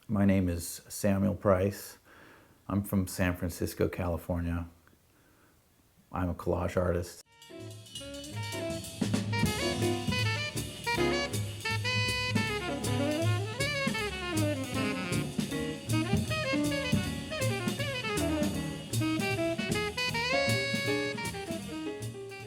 My name is Samuel Price. I'm from San Francisco, California. I'm a collage artist.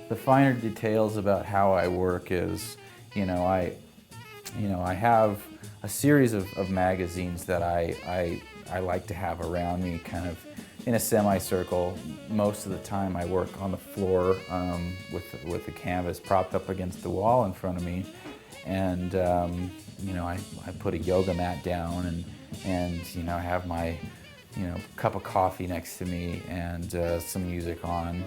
The finer details about how I work is, I have a series of magazines that I like to have around me, kind of in a semicircle. Most of the time I work on the floor with the canvas propped up against the wall in front of me, and I put a yoga mat down and I have my cup of coffee next to me and some music on.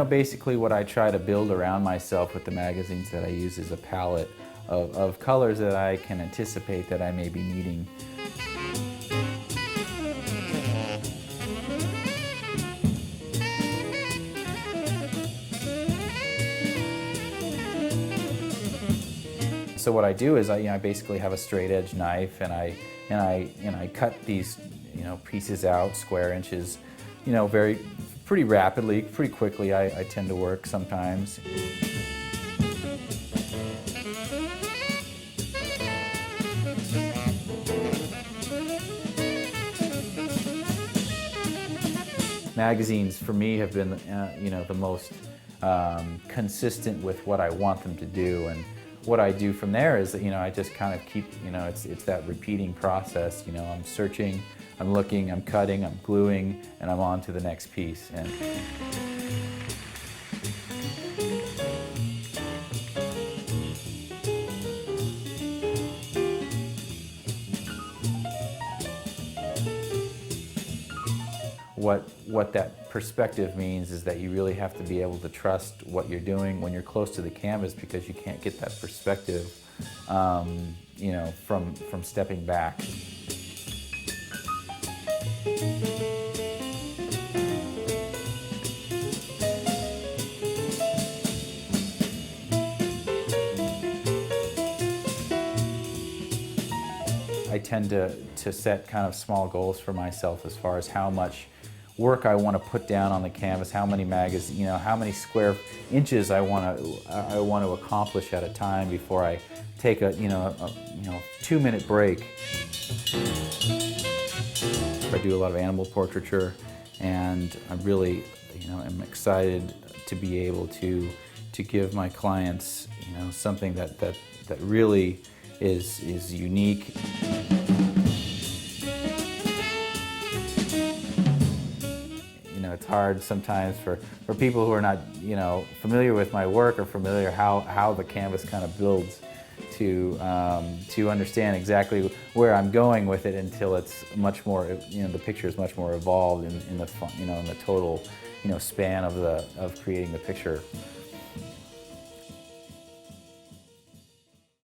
Basically what I try to build around myself with the magazines that I use is a palette of colors that I can anticipate that I may be needing. So what I do is I basically have a straight edge knife and I cut these pieces out, square inches, pretty rapidly, pretty quickly. I tend to work sometimes. Magazines for me have been the most consistent with what I want them to do, and what I do from there is that I just kind of keep it's that repeating process. I'm searching, I'm looking, I'm cutting, I'm gluing, and I'm on to the next piece. And what that perspective means is that you really have to be able to trust what you're doing when you're close to the canvas, because you can't get that perspective from stepping back. I tend to set kind of small goals for myself as far as how much work I want to put down on the canvas, how many magazines, how many square inches I want to accomplish at a time before I take a 2-minute break. I do a lot of animal portraiture, and I really am excited to be able to give my clients something that really is unique. It's hard sometimes for people who are not familiar with my work or familiar how the canvas kind of builds to understand exactly where I'm going with it until it's much more the picture is much more evolved in the total span of creating the picture.